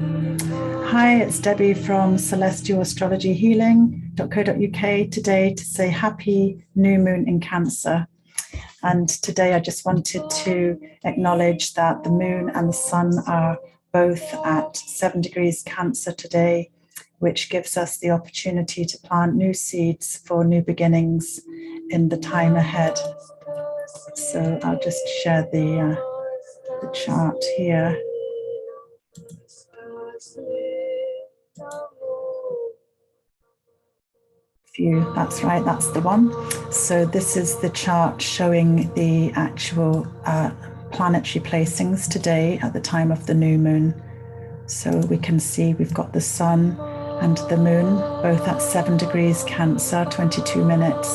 Hi, it's Debbie from Celestial Astrology Healing.co.uk today to say happy new moon in Cancer. And today I just wanted to acknowledge that the moon and the sun are both at 7 degrees Cancer today, which gives us the opportunity to plant new seeds for new beginnings in the time ahead. So I'll just share the chart here. That's right, that's the one. So this is the chart showing the actual planetary placings today at the time of the new moon. So we can see we've got the sun and the moon both at 7 degrees Cancer, 22 minutes.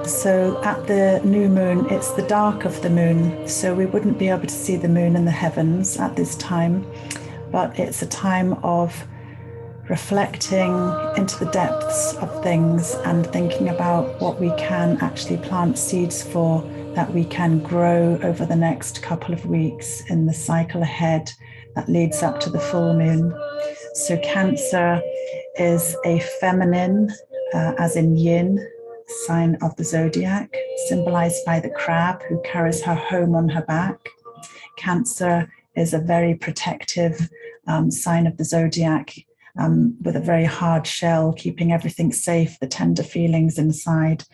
So at the new moon, it's the dark of the moon, so we wouldn't be able to see the moon in the heavens at this time, but it's a time of reflecting into the depths of things and thinking about what we can actually plant seeds for that we can grow over the next couple of weeks in the cycle ahead that leads up to the full moon. So Cancer is a feminine, as in yin, sign of the zodiac, symbolized by the crab who carries her home on her back. Cancer is a very protective sign of the zodiac, with a very hard shell, keeping everything safe, the tender feelings inside.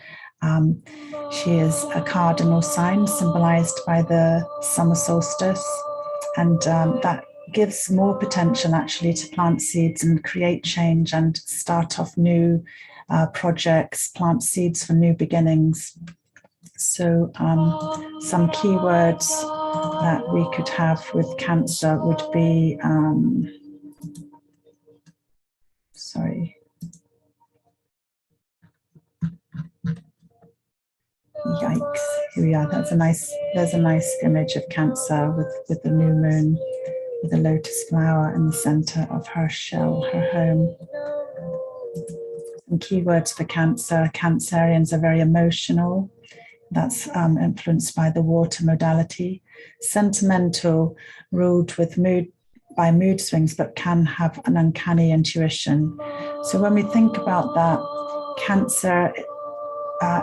She is a cardinal sign symbolized by the summer solstice, and that gives more potential actually to plant seeds and create change and start off new projects, plant seeds for new beginnings. So some keywords that we could have with Cancer would be yikes, here we are. There's a nice image of Cancer with the new moon, with a lotus flower in the center of her shell, her home. Some keywords for Cancer. Cancerians are very emotional. That's influenced by the water modality. Sentimental, ruled with by mood swings, but can have an uncanny intuition. So when we think about that, Cancer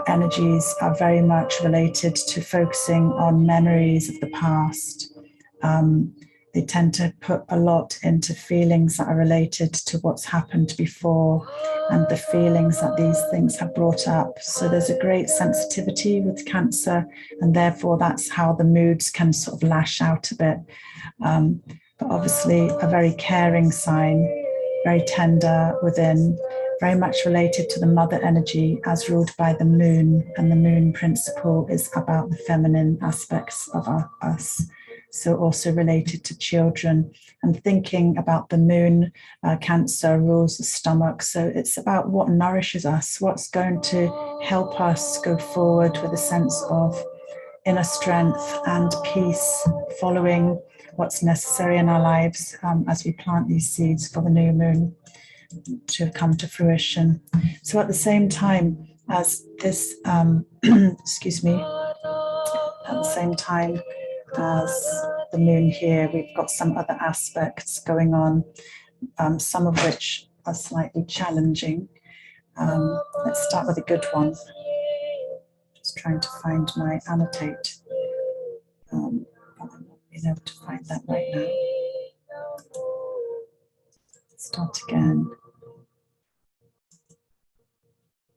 energies are very much related to focusing on memories of the past. They tend to put a lot into feelings that are related to what's happened before and the feelings that these things have brought up. So there's a great sensitivity with Cancer, and therefore that's how the moods can sort of lash out a bit. But obviously a very caring sign, very tender within, very much related to the mother energy as ruled by the moon, and the moon principle is about the feminine aspects of us. So also related to children, and thinking about the moon, Cancer rules the stomach. So it's about what nourishes us, what's going to help us go forward with a sense of inner strength and peace, following what's necessary in our lives as we plant these seeds for the new moon to come to fruition. So at the same time as this, excuse me, at the same time as the moon here, we've got some other aspects going on, some of which are slightly challenging. Let's start with a good one. Just trying to find my annotate. I'm not being able to find that right now. Start again.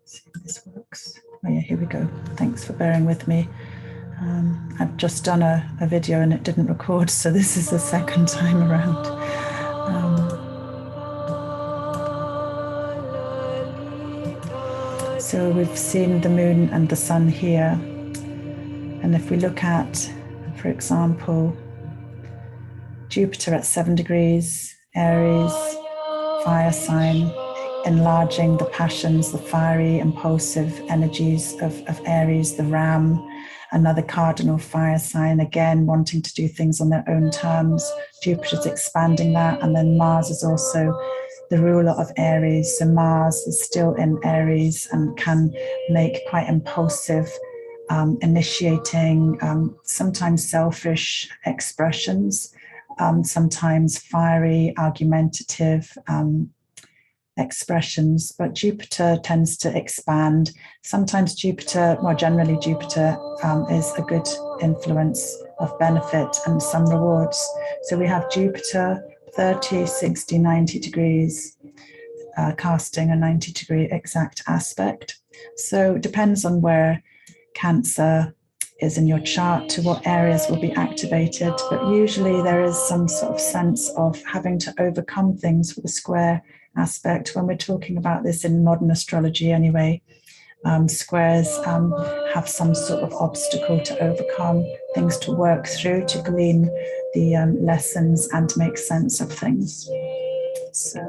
See if this works. Oh yeah, here we go. Thanks for bearing with me. I've just done a video and it didn't record, so this is the second time around. So we've seen the moon and the sun here. And if we look at, for example, Jupiter at 7 degrees, Aries, fire sign, enlarging the passions, the fiery, impulsive energies of Aries, the ram, another cardinal fire sign, again, wanting to do things on their own terms. Jupiter's expanding that, and then Mars is also the ruler of Aries. So Mars is still in Aries and can make quite impulsive, initiating, sometimes selfish expressions sometimes fiery, argumentative expressions, but Jupiter tends to expand. Sometimes Jupiter, more generally Jupiter, is a good influence of benefit and some rewards. So we have Jupiter 30, 60, 90 degrees, casting a 90-degree exact aspect. So it depends on where Cancer is in your chart to what areas will be activated, but usually there is some sort of sense of having to overcome things with a square aspect. When we're talking about this in modern astrology anyway, squares have some sort of obstacle to overcome, things to work through, to glean the lessons and to make sense of things. So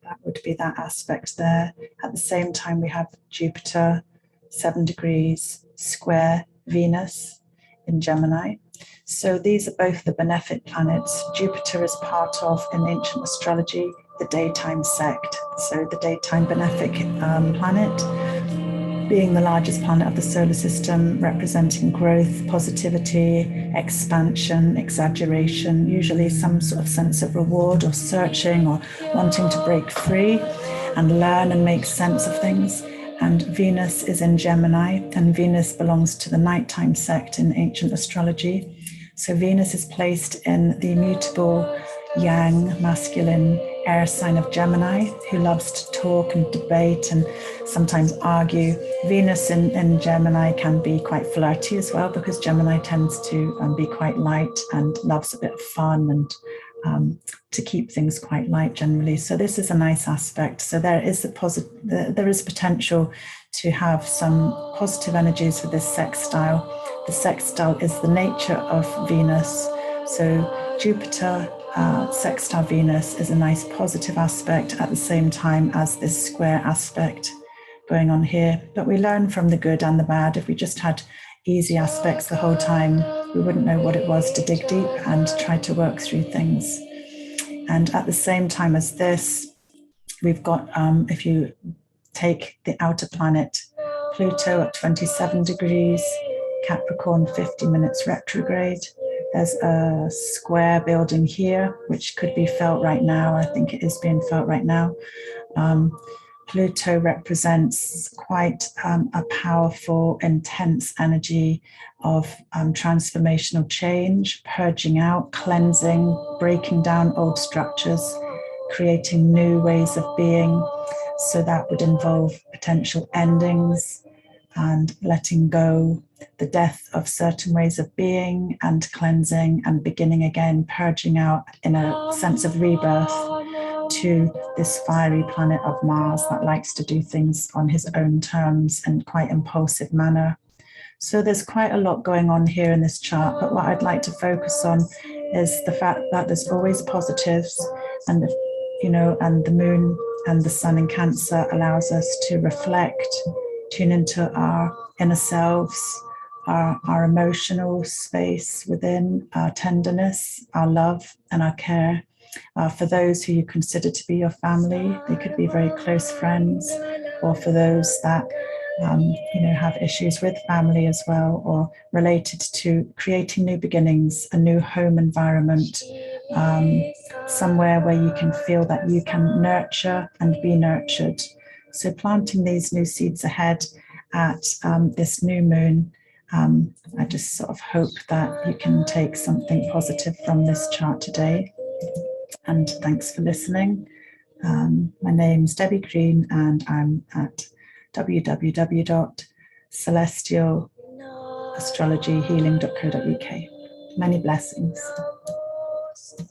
that would be that aspect there. At the same time, we have Jupiter 7 degrees square Venus in Gemini. So these are both the benefic planets. Jupiter is part of, in ancient astrology, the daytime sect. So the daytime benefic planet, being the largest planet of the solar system, representing growth, positivity, expansion, exaggeration, usually some sort of sense of reward or searching or wanting to break free and learn and make sense of things. And Venus is in Gemini, and Venus belongs to the nighttime sect in ancient astrology. So Venus is placed in the immutable yang, masculine air sign of Gemini, who loves to talk and debate and sometimes argue. Venus in Gemini can be quite flirty as well, because Gemini tends to be quite light and loves a bit of fun and to keep things quite light generally. So this is a nice aspect. So there is there is potential to have some positive energies with this sextile. The sextile is the nature of Venus. So Jupiter sextile Venus is a nice positive aspect at the same time as this square aspect going on here. But we learn from the good and the bad. If we just had easy aspects the whole time, we wouldn't know what it was to dig deep and try to work through things. And at the same time as this, we've got, if you take the outer planet, Pluto at 27 degrees, Capricorn 50 minutes retrograde. There's a square building here, which could be felt right now. I think it is being felt right now. Pluto represents quite a powerful, intense energy of transformational change, purging out, cleansing, breaking down old structures, creating new ways of being. So that would involve potential endings and letting go, the death of certain ways of being and cleansing and beginning again, purging out in a sense of rebirth to this fiery planet of Mars that likes to do things on his own terms and quite impulsive manner. So there's quite a lot going on here in this chart, but what I'd like to focus on is the fact that there's always positives, and and the moon and the sun in Cancer allows us to reflect, tune into our inner selves, our emotional space within, our tenderness, our love, and our care. For those who you consider to be your family, they could be very close friends, or for those that have issues with family as well, or related to creating new beginnings, a new home environment, somewhere where you can feel that you can nurture and be nurtured. So planting these new seeds ahead at this new moon, I just sort of hope that you can take something positive from this chart today. And thanks for listening. My name's Debbie Green, and I'm at www.celestialastrologyhealing.co.uk. Many blessings.